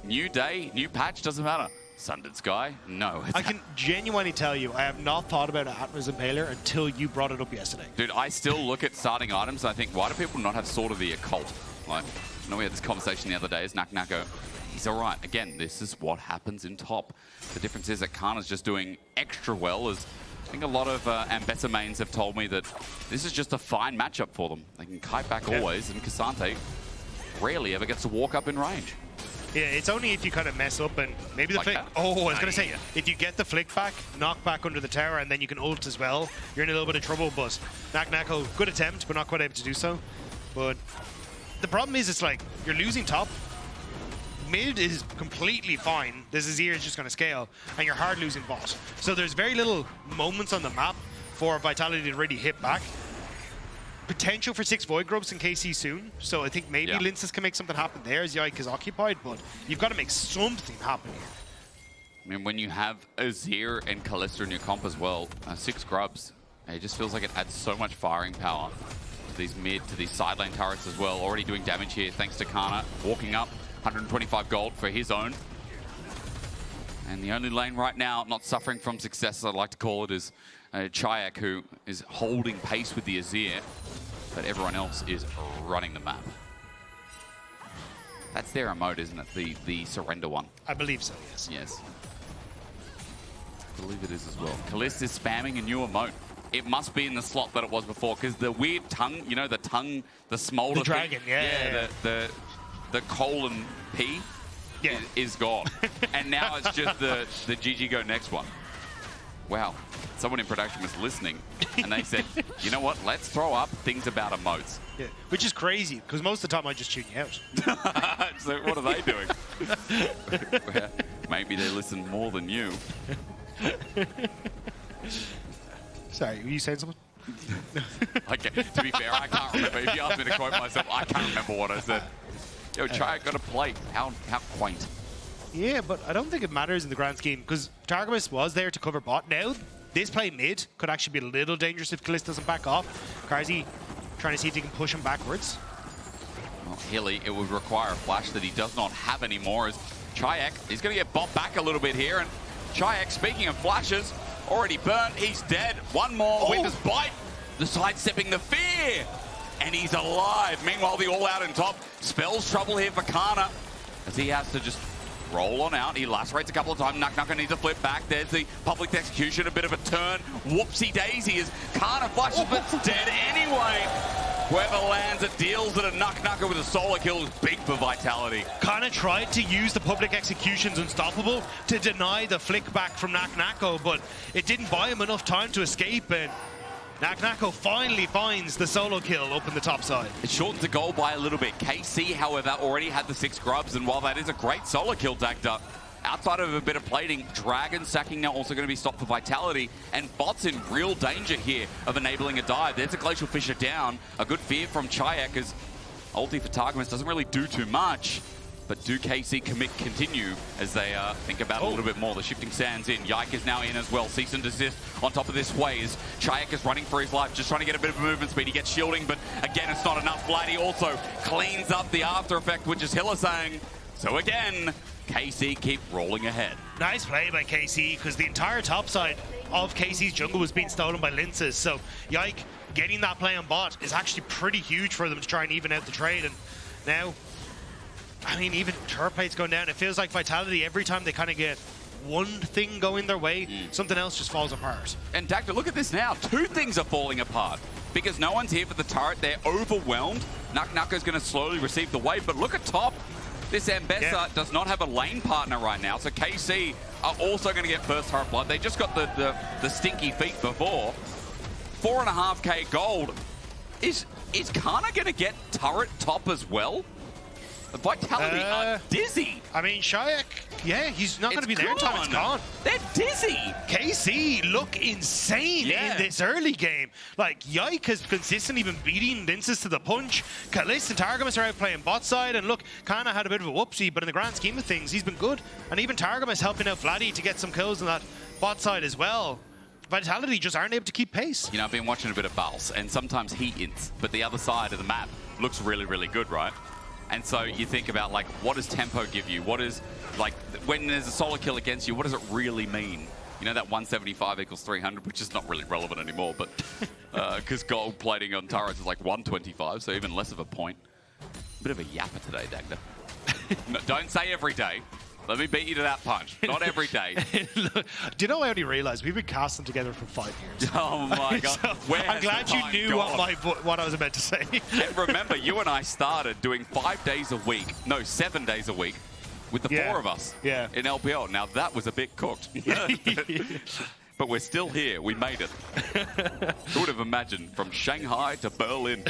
new day, new patch, doesn't matter. Sundered Sky? No. I can genuinely tell you, I have not thought about Atma's Impaler until you brought it up yesterday. Dude, I still look at starting items and I think, why do people not have Sword of the Occult? Like, I know we had this conversation the other day, is Nako. He's all right. Again, this is what happens in top. The difference is that Canna's just doing extra well, as I think a lot of Ambessa mains have told me that this is just a fine matchup for them. They can kite back always, and Cassante rarely ever gets to walk up in range. Yeah, it's only if you kind of mess up and maybe the like flick. That. Oh, I was going to say, if you get the flick back, knock back under the tower, and then you can ult as well, you're in a little bit of trouble. But Nako, good attempt, but not quite able to do so. But the problem is, it's like, you're losing top. Mid is completely fine. This Azir is just going to scale, and you're hard losing bot. So there's very little moments on the map for Vitality to really hit back. Potential for 6 Void Grubs in KC soon, so I think maybe Lyncas can make something happen there as Yike is occupied, but you've got to make something happen here. I mean, when you have Azir and Kalista in your comp as well, 6 grubs, it just feels like it adds so much firing power to these mid, to these side lane turrets as well. Already doing damage here thanks to Canna, walking up, 125 gold for his own. And the only lane right now not suffering from success, as I'd like to call it, is Czajek, who is holding pace with the Azir, but everyone else is running the map. That's their emote, isn't it? The surrender one. I believe so, yes. Yes. I believe it is as well. Caliste is spamming a new emote. It must be in the slot that it was before, because the weird tongue, you know, the tongue, the smolder The dragon, thing, yeah. The colon P is gone. And now it's just the GG go next one. Wow. someone in production was listening, and they said, you know what, let's throw up things about emotes. Yeah, which is crazy, because most of the time I just tune you out. So what are they doing? Maybe they listen more than you. Sorry, were you saying something? Okay, to be fair, I can't remember. If you asked me to quote myself, I can't remember what I said. Yo, Czajek got a plate. How quaint. Yeah, but I don't think it matters in the grand scheme, because Targamas was there to cover bot. Now, this play mid could actually be a little dangerous if Caliste doesn't back off. Carzzy trying to see if he can push him backwards. Well, Hilly, it would require a flash that he does not have anymore, as Czajek, he's going to get bopped back a little bit here, and Czajek, speaking of flashes, already burnt, he's dead. One more, Winter's Bite, the sidestepping the fear, and he's alive. Meanwhile, the all-out in top spells trouble here for Canna, as he has to just roll on out. He lacerates a couple of times. Nako needs to flip back. There's the public execution, a bit of a turn. Whoopsie daisy as Canna flashes, but it's dead anyway. Whoever lands it deals it, and Nako with a solo kill is big for Vitality. Canna tried to use the public execution's Unstoppable to deny the flick back from Nako, but it didn't buy him enough time to escape, and Nako finally finds the solo kill up in the top side. It shortens the goal by a little bit. KC, however, already had the 6 grubs, and while that is a great solo kill, Dagda, outside of a bit of plating, Dragon sacking now also going to be stopped for Vitality, and Bot's in real danger here of enabling a dive. There's a Glacial Fissure down. A good fear from Czajek, as ulti for Targamas doesn't really do too much. But do KC continue as they think about it a little bit more? The shifting sands in. Yike is now in as well. Cease and desist on top of this Hwei. Czajek is running for his life, just trying to get a bit of movement speed. He gets shielding, but again, it's not enough. Vladi also cleans up the after effect, which is Hylissang. So again, KC keep rolling ahead. Nice play by KC, because the entire top side of KC's jungle was being stolen by Lyncas. So Yike getting that play on bot is actually pretty huge for them to try and even out the trade. And now, I mean, even turret plate's going down. It feels like Vitality, every time they kind of get one thing going their way, something else just falls apart. And Dagda, look at this now. 2 things are falling apart because no one's here for the turret. They're overwhelmed. Nako's going to slowly receive the wave, but look at top. This Ambessa does not have a lane partner right now, so KC are also going to get first turret blood. They just got the stinky feet before. 4.5k gold. Is Canna going to get turret top as well? Vitality are dizzy. I mean, Czajek, yeah, he's not going to be there in time. It's gone. They're dizzy. KC look insane in this early game. Like, Yike has consistently been beating Lyncas to the punch. Caliste and Targamas are out playing bot side. And look, Canna had a bit of a whoopsie, but in the grand scheme of things, he's been good. And even Targamas helping out Vladi to get some kills on that bot side as well. Vitality just aren't able to keep pace. You know, I've been watching a bit of Bals, and sometimes he ints, but the other side of the map looks really, really good, right? And so you think about, like, what does tempo give you? What is, like, when there's a solo kill against you, what does it really mean? You know, that 175 equals 300, which is not really relevant anymore, but because gold plating on turrets is like 125, so even less of a point. Bit of a yapper today, Dagda. No, don't say every day. Let me beat you to that punch. Not every day. Look, do you know, I only realized we've been casting together for 5 years. Oh my God. So I'm glad you knew what I was about to say. And remember, you and I started doing 5 days a week, no, 7 days a week, with the 4 of us in LPL. Now that was a bit cooked. But we're still here. We made it. Who would have imagined from Shanghai to Berlin?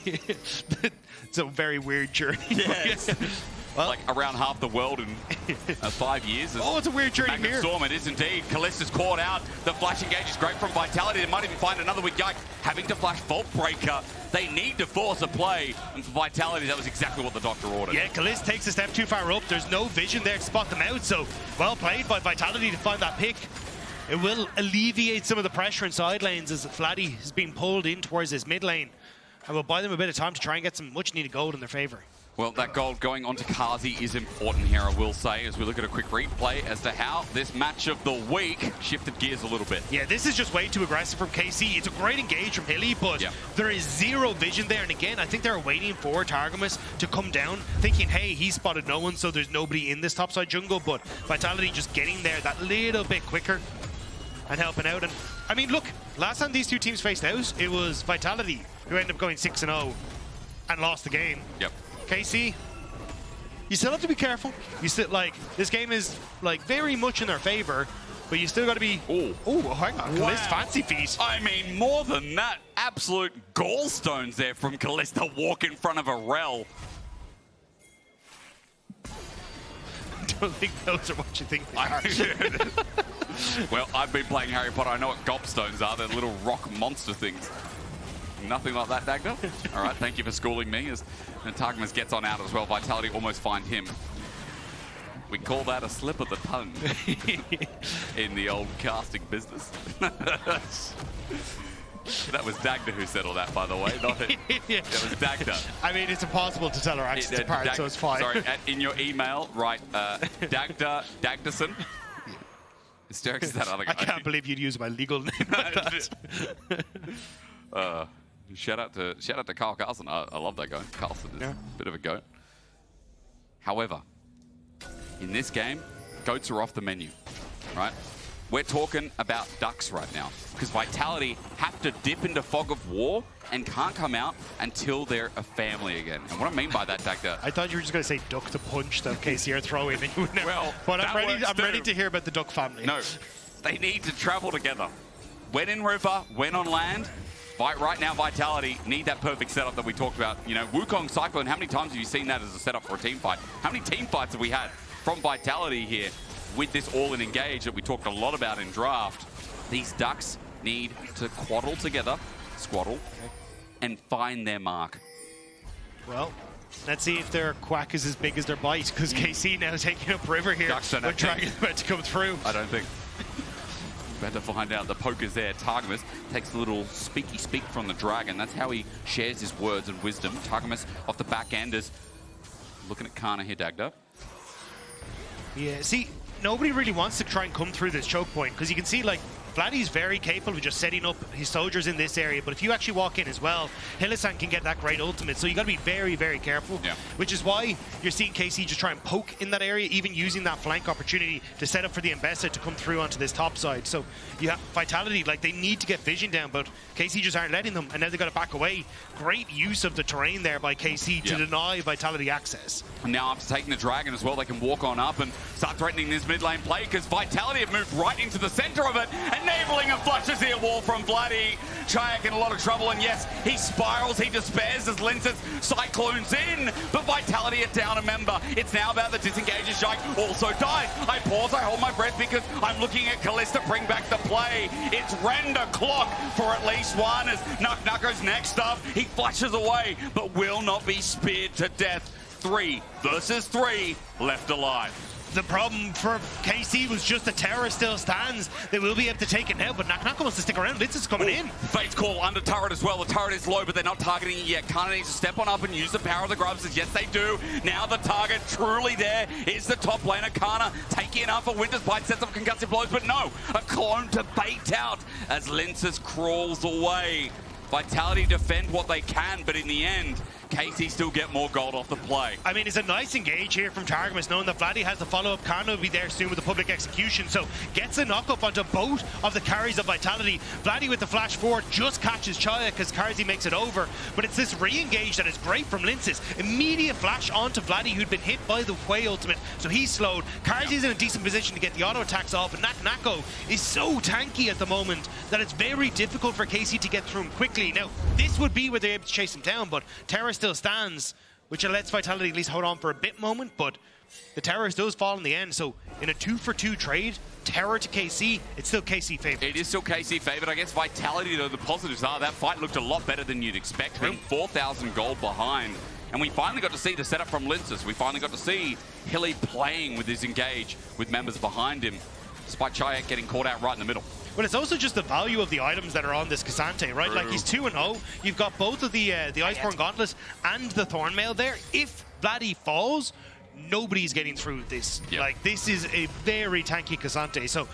It's a very weird journey. Yes. Well, like around half the world in 5 years. Oh, it's a weird journey here. Storm, it is indeed. Calista's caught out. The flash engage is great from Vitality. They might even find another with Yike having to flash Vault Breaker. They need to force a play. And for Vitality, that was exactly what the doctor ordered. Yeah, Caliste takes a step too far up. There's no vision there to spot them out. So well played by Vitality to find that pick. It will alleviate some of the pressure in side lanes as Vladi is being pulled in towards his mid lane. And will buy them a bit of time to try and get some much needed gold in their favor. Well, that gold going on to Carzzy is important here, I will say, as we look at a quick replay as to how this match of the week shifted gears a little bit. Yeah, this is just way too aggressive from KC. It's a great engage from Hilly, but there is zero vision there. And again, I think they're waiting for Targamas to come down, thinking, hey, he spotted no one, so there's nobody in this topside jungle. But Vitality just getting there that little bit quicker and helping out. And I mean, look, last time these two teams faced out, it was Vitality who ended up going 6-0 and lost the game. Yep. KC, you still have to be careful. You still, like, this game is like very much in their favor, but you still got to be... Oh, hang on. Wow. Caliste, fancy feet. I mean, more than that, absolute gallstones there from Kalista walk in front of a Rell. I don't think those are what you think they are. Well, I've been playing Harry Potter. I know what gobstones are. They're little rock monster things. Nothing like that, Dagda. All right, thank you for schooling me. As Targamas gets on out as well, Vitality almost find him. We call that a slip of the tongue in the old casting business. That was Dagda who said all that, by the way. Not it. It was Dagda. I mean, it's impossible to tell our accents apart, so it's fine. Sorry, in your email, write Dagda Dagdason. Hysterics is that other guy. I can't believe you'd use my legal name like that. Shout out to Kyle Carlson. I love that guy. Carlson is a bit of a goat. However, in this game, goats are off the menu, right? We're talking about ducks right now because Vitality have to dip into fog of war and can't come out until they're a family again. And what I mean by that, Dagda... I thought you were just going to say duck to punch the KCR throw-in. Well, but I'm ready to hear about the duck family. No, they need to travel together. When in river, when on land, right now Vitality need that perfect setup that we talked about. You know, Wukong Cyclone, how many times have you seen that as a setup for a team fight? How many team fights have we had from Vitality here with this all-in engage that we talked a lot about in draft? These ducks need to squaddle together, and find their mark. Well, let's see if their quack is as big as their bite, because KC now taking up river here. Ducks don't but Dragon's about to come through. I don't think. About to find out. The poker's there. Targamas takes a little speaky speak from the Dragon. That's how he shares his words and wisdom. Targamas off the back end is looking at Canna here, Dagda. Yeah, see, nobody really wants to try and come through this choke point, because you can see, like, Vladi's very capable of just setting up his soldiers in this area, but if you actually walk in as well, Hylissang can get that great ultimate, so you got to be very, very careful, which is why you're seeing KC just try and poke in that area, even using that flank opportunity to set up for the Ambessa to come through onto this top side. So you have Vitality, like, they need to get vision down, but KC just aren't letting them, and now they've got to back away. Great use of the terrain there by KC to deny Vitality access. And now after taking the Dragon as well, they can walk on up and start threatening this mid lane play, because Vitality have moved right into the center of it, enabling a flushes here wall from Vladi. Czajek in a lot of trouble, and yes, he spirals, he despairs as Lyncas cyclones in, but Vitality are down a member. It's now about the disengages. Yike also dies. I pause, I hold my breath, because I'm looking at Kalista bring back the play. It's render clock for at least one, as Nako's next up. He flushes away, but will not be speared to death. 3 versus 3 left alive. The problem for KC was just the tower still stands. They will be able to take it now, but Nako wants to stick around. Lyncas is coming in. Fate's call under turret as well. The turret is low, but they're not targeting it yet. Canna needs to step on up and use the power of the grubs, as yes they do. Now the target truly there is the top laner. Canna taking up for Winter's Bite, sets up concussive blows, but no, a clone to bait out as Lyncas crawls away. Vitality defend what they can, but in the end, KC still get more gold off the play. I mean, it's a nice engage here from Targamas, knowing that Vladi has the follow-up. Canna will be there soon with the public execution, so gets a knock-up onto both of the carries of Vitality. Vladi with the flash forward just catches Czajek as Carzzy makes it over, but it's this re-engage that is great from Lyncas. Immediate flash onto Vladi, who'd been hit by the Hwei ultimate, so he's slowed. Carzzy's in a decent position to get the auto attacks off, and Nako is so tanky at the moment that it's very difficult for KC to get through him quickly. Now, this would be where they're able to chase him down, but Terra still stands, which lets Vitality at least hold on for a bit moment, but the Terrors does fall in the end, so in a 2-for-2 trade, Terror to KC, it's still KC favored. It is still KC favored. I guess Vitality, though, the positives are that fight looked a lot better than you'd expect, being 4,000 gold behind. And we finally got to see the setup from Lyncas. We finally got to see Hilly playing with his engage with members behind him, despite Czajek getting caught out right in the middle. But it's also just the value of the items that are on this K'Sante, right? Like, he's 2-0. You've got both of the Iceborne Gauntlets and the Thornmail there. If Vladi falls, nobody's getting through this. Yep. Like, this is a very tanky K'Sante. So,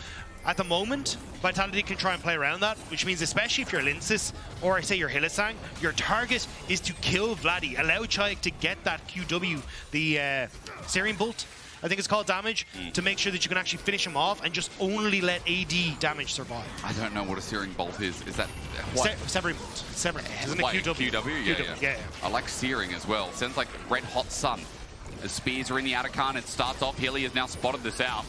at the moment, Vitality can try and play around that, which means especially if you're Lyncas or, say, you're Hylissang, your target is to kill Vladi. Allow Czajek to get that QW, the Searing Bolt, I think it's called, damage, to make sure that you can actually finish him off and just only let AD damage survive. I don't know what a Searing Bolt is. Is that what? Severing Bolt. Severing. Isn't it Like QW? QW? Yeah. I like Searing as well. Sounds like Red Hot Sun. As spears are in the Atacant, it starts off. Hilly has now spotted this out.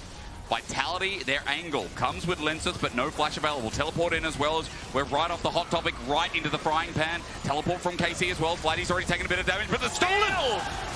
Vitality, their angle comes with Lyncas, but no flash available. Teleport in as well as we're right off the hot topic, right into the frying pan. Teleport from KC as well. Vladi's already taken a bit of damage, but the stolen!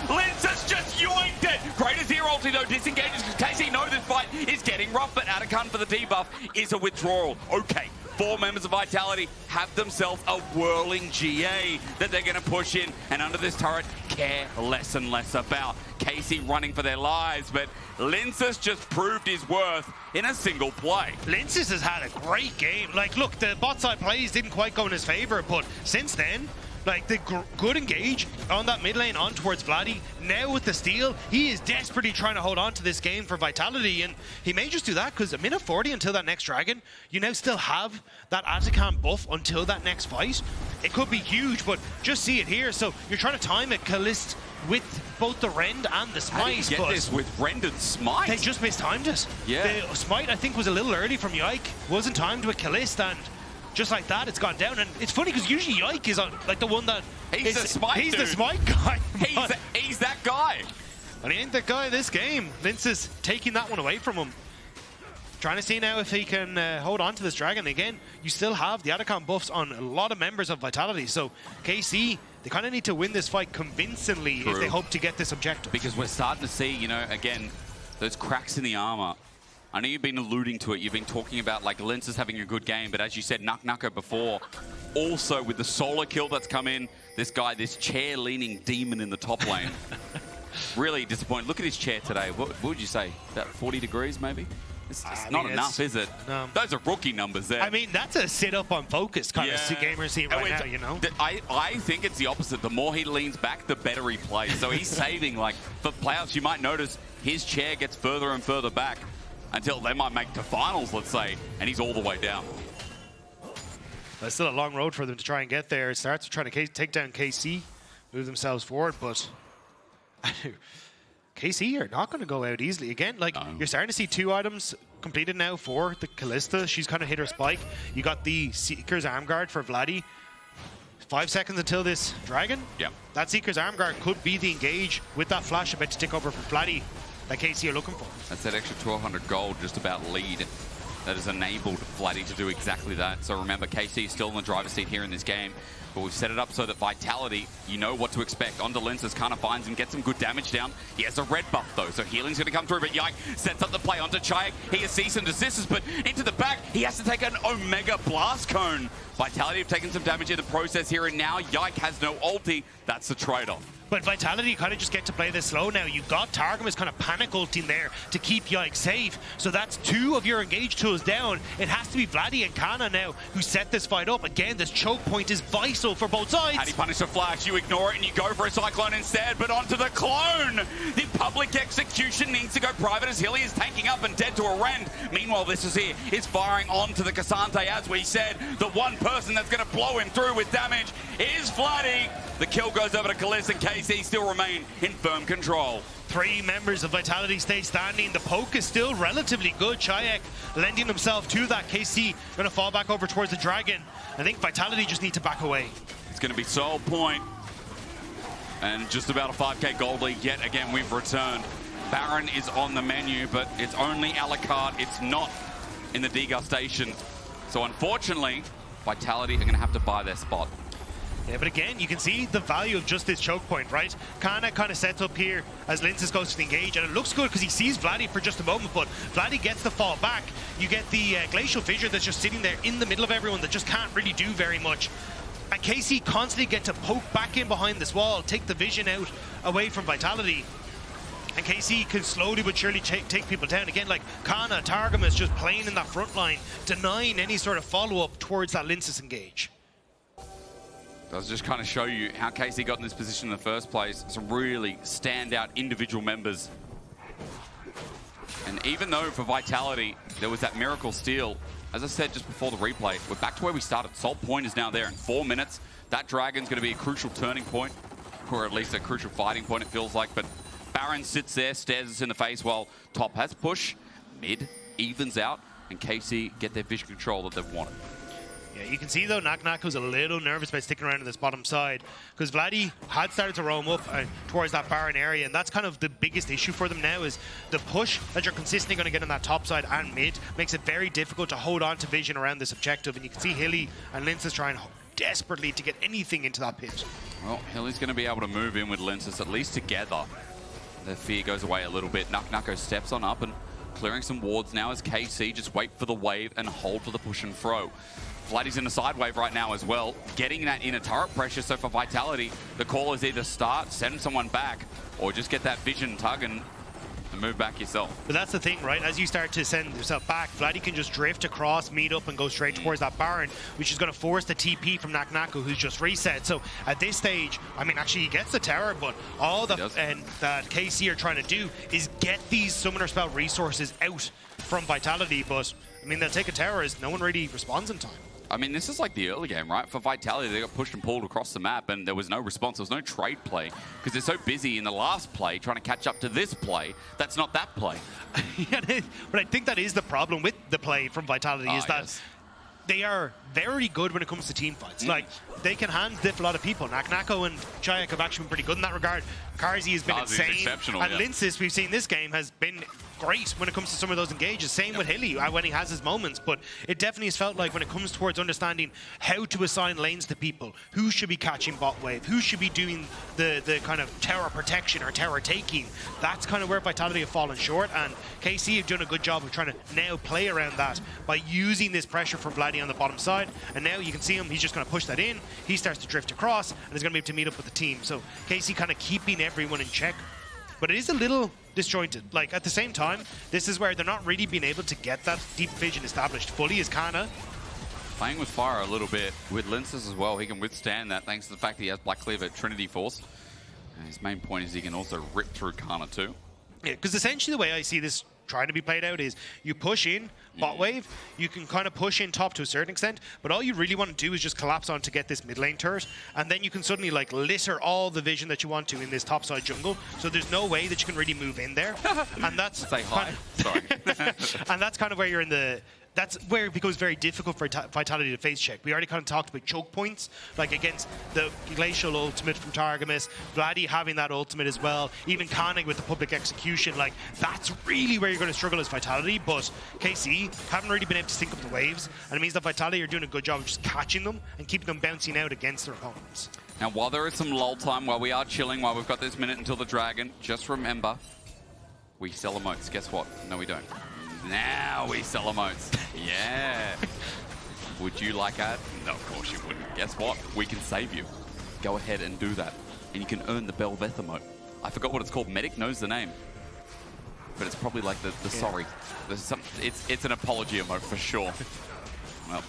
Lyncas just yoinked it! Great Azir ulti though, disengages because KC know this fight is getting rough, but Atakan for the debuff is a withdrawal. Okay. 4 members of Vitality have themselves a whirling GA that they're going to push in, and under this turret, care less and less about. KC running for their lives, but Lyncas just proved his worth in a single play. Lyncas has had a great game. Like, look, the bot side plays didn't quite go in his favor, but since then, like, the good engage on that mid lane on towards Vladi. Now with the steal, he is desperately trying to hold on to this game for Vitality, and he may just do that because a minute 40 until that next dragon, you now still have that Atakan buff until that next fight. It could be huge, but just see it here. So you're trying to time it, Caliste, with both the Rend and the Smite. How did you get this with Rend and Smite? They just mistimed it. Yeah. The Smite, I think, was a little early from Yike. Wasn't timed with Caliste, and just like that, it's gone down. And it's funny because usually Yike is on, like, the one that he's the Smite He's dude. the Smite guy. He's that guy. And he ain't that guy this game. Lyncas is taking that one away from him. Trying to see now if he can hold on to this dragon. Again, you still have the Atakan buffs on a lot of members of Vitality. So KC, they kind of need to win this fight convincingly if they hope to get this objective. Because we're starting to see, you know, again, those cracks in the armor. I know you've been alluding to it. You've been talking about, like, Lyncas having a good game, but as you said, Nako before, also with the solo kill that's come in, this guy, this chair-leaning demon in the top lane. Really disappointed. Look at his chair today. What would you say? About 40 degrees, maybe? It's not enough, is it? No. Those are rookie numbers there. I mean, that's a sit-up on focus kind of gamer scene right now, you know? I think it's the opposite. The more he leans back, the better he plays. So he's saving, like, for playoffs, you might notice his chair gets further and further back until they might make the finals, let's say, and he's all the way down. It's still a long road for them to try and get there. It starts trying to take down KC, move themselves forward, but KC are not going to go out easily. Again, like, you're starting to see 2 items completed now for the Kalista. She's kind of hit her spike. You got the Seeker's Arm Guard for Vladi. 5 seconds until this dragon. Yeah. That Seeker's Arm Guard could be the engage with that flash about to tick over for Vladi that KC are looking for. That's that extra 1,200 gold just about lead that has enabled Vladi to do exactly that. So remember, KC is still in the driver's seat here in this game, but we've set it up so that Vitality, you know what to expect. Onto Lyncas, kind of finds him, gets some good damage down. He has a red buff though, so healing's going to come through, but Yike sets up the play onto Czajek. He has cease and desists, but into the back, he has to take an Omega Blast Cone. Vitality have taken some damage in the process here, and now Yike has no ulti. That's the trade-off. But Vitality kind of just get to play this slow now. You've got Targamas kind of panic ulting there to keep Yike safe. So that's 2 of your engage tools down. It has to be Vladi and Canna now who set this fight up. Again, this choke point is vital for both sides. How do you punish a flash? You ignore it and you go for a Cyclone instead, but onto the clone. The public execution needs to go private as Hilly is tanking up and dead to a Rend. Meanwhile, this is here is firing onto the Cassante. As we said, the one person that's going to blow him through with damage is Vladi. The kill goes over to Caliste, and KC still remain in firm control. 3 members of Vitality stay standing. The poke is still relatively good. Czajek lending himself to that. KC going to fall back over towards the dragon. I think Vitality just need to back away. It's going to be sole point. And just about a 5k gold lead yet again we've returned. Baron is on the menu, but it's only a la carte. It's not in the degustation. So unfortunately, Vitality are going to have to buy their spot. Yeah, but again, you can see the value of just this choke point, right? Canna kind of sets up here as Lyncas goes to the engage, and it looks good because he sees Vladi for just a moment, but Vladi gets the fall back. You get the Glacial Fissure that's just sitting there in the middle of everyone that just can't really do very much. And KC constantly get to poke back in behind this wall, take the vision out away from Vitality. And KC can slowly but surely take people down. Again, like Canna, Targamas just playing in that front line, denying any sort of follow-up towards that Lyncas engage. Does just kind of show you how KC got in this position in the first place. Some really standout individual members. And even though for Vitality, there was that miracle steal, as I said just before the replay, we're back to where we started. Salt point is now there in 4 minutes. That dragon's going to be a crucial turning point, or at least a crucial fighting point, it feels like. But Baron sits there, stares us in the face while top has push, mid evens out, and KC get their vision control that they've wanted. Yeah, you can see though Nako's a little nervous about sticking around in this bottom side because Vladi had started to roam up towards that Baron area, and that's kind of the biggest issue for them now is the push that you're consistently going to get on that top side and mid makes it very difficult to hold on to vision around this objective, and you can see Hilly and Lyncas trying desperately to get anything into that pit. Well, Hilly's going to be able to move in with Lyncas at least together. The fear goes away a little bit. Nako steps on up and clearing some wards now as KC just wait for the wave and hold for the push and throw. Vladi's in a side wave right now as well, getting that inner turret pressure, so for Vitality, the call is either start, send someone back, or just get that vision tug and move back yourself. But that's the thing, right? As you start to send yourself back, Vladi can just drift across, meet up, and go straight towards that Baron, which is going to force the TP from Nako, who's just reset. So at this stage, I mean, actually he gets the tower, but all that KC are trying to do is get these summoner spell resources out from Vitality, but I mean, they'll take a tower as no one really responds in time. I mean, this is like the early game, right? For Vitality, they got pushed and pulled across the map, and there was no response. There was no trade play because they're so busy in the last play trying to catch up to this play. That's not that play. But I think that is the problem with the play from Vitality is that they are very good when it comes to team fights. Like, they can hand diff a lot of people. Nako and Czajek have actually been pretty good in that regard. Carzzy has been insane. Exceptional, and Lyncas, we've seen this game, has been great when it comes to some of those engages. Same with Hilly when he has his moments, but it definitely has felt like when it comes towards understanding how to assign lanes to people, who should be catching bot wave, who should be doing the kind of tower protection or tower taking, that's kind of where Vitality have fallen short, and KC have done a good job of trying to now play around that by using this pressure from Vladi on the bottom side, and now you can see him, he's just going to push that in, he starts to drift across, and he's going to be able to meet up with the team. So KC kind of keeping everyone in check. But it is a little disjointed. Like, at the same time, this is where they're not really being able to get that deep vision established fully as Canna. Playing with fire a little bit with Lyncas as well. He can withstand that thanks to the fact that he has Black Cleaver Trinity Force. And his main point is he can also rip through Canna too. Yeah, because essentially the way I see this trying to be played out is you push in bot wave, you can kind of push in top to a certain extent, but all you really want to do is just collapse on to get this mid lane turret, and then you can suddenly like litter all the vision that you want to in this top side jungle, so there's no way that you can really move in there. And that's say hi. Sorry. and that's kind of where you're in the that's where it becomes very difficult for Vitality to face check. We already kind of talked about choke points, like against the Glacial ultimate from Targamas, Vladi having that ultimate as well, even Canna with the public execution. Like, that's really where you're going to struggle as Vitality, but KC haven't really been able to sync up the waves, and it means that Vitality are doing a good job of just catching them and keeping them bouncing out against their opponents. Now, while there is some lull time, while we are chilling, while we've got this minute until the Dragon, just remember, we sell emotes. Guess what? No, we don't. Now we sell emotes. Yeah. Would you like that? No, of course you wouldn't. Guess what? We can save you. Go ahead and do that. And you can earn the Belveth emote. I forgot what it's called. Medic knows the name. But it's probably like the sorry. There's some, it's an apology emote for sure. Well,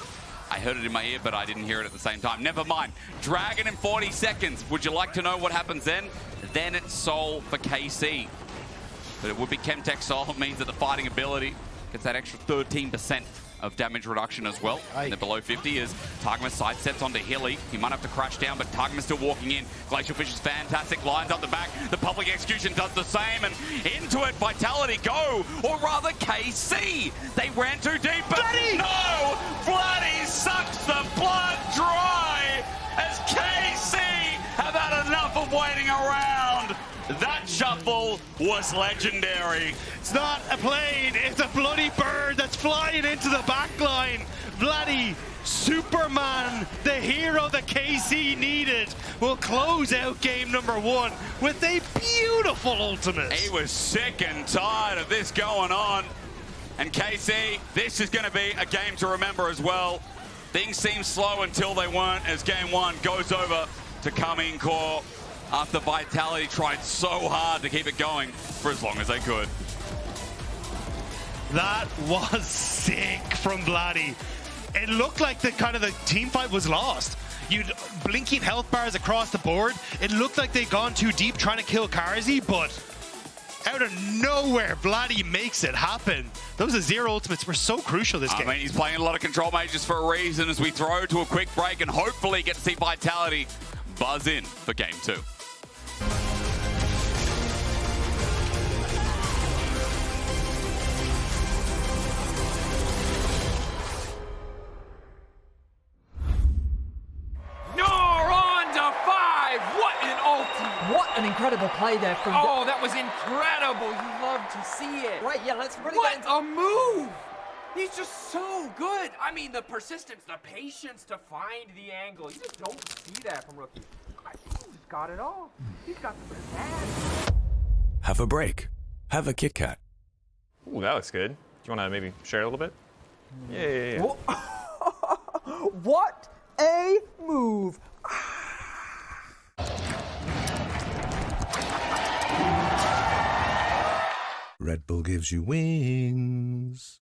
I heard it in my ear, but I didn't hear it at the same time. Never mind. Dragon in 40 seconds. Would you like to know what happens then? Then it's Soul for KC. But it would be Chemtech Soul. It means that the fighting ability gets that extra 13% of damage reduction as well. And they're below 50 as Targamas sidesteps onto Hilly. He might have to crash down, but Targamas still walking in. Glacial Fish is fantastic. Lines up the back. The public execution does the same. And into it, Vitality go. Or rather, KC. They ran too deep, but Vladi! No! Vladi sucks the blood dry as KC have had enough of waiting around. That shuffle was legendary. It's not a plane, it's a bloody bird that's flying into the back line. Vladi, Superman, the hero that KC needed, will close out game number one with a beautiful ultimate. He was sick and tired of this going on. And KC, this is going to be a game to remember as well. Things seem slow until they weren't as game one goes over to Karmine Corp. After Vitality tried so hard to keep it going for as long as they could. That was sick from Vladi. It looked like the team fight was lost. You'd blinking health bars across the board. It looked like they'd gone too deep trying to kill Carzzy, but out of nowhere, Vladi makes it happen. Those Azir ultimates were so crucial this game. I mean, he's playing a lot of control mages for a reason as we throw to a quick break and hopefully get to see Vitality buzz in for game two. play there from... Oh, that was incredible. You love to see it. Right, yeah, let's really What get into... a move! He's just so good. I mean, the persistence, the patience to find the angle. You just don't see that from rookies. I think he's got it all. He's got the best. Have a break. Have a Kit Kat. Ooh, that looks good. Do you want to maybe share a little bit? Yeah. What a move. Red Bull gives you wings.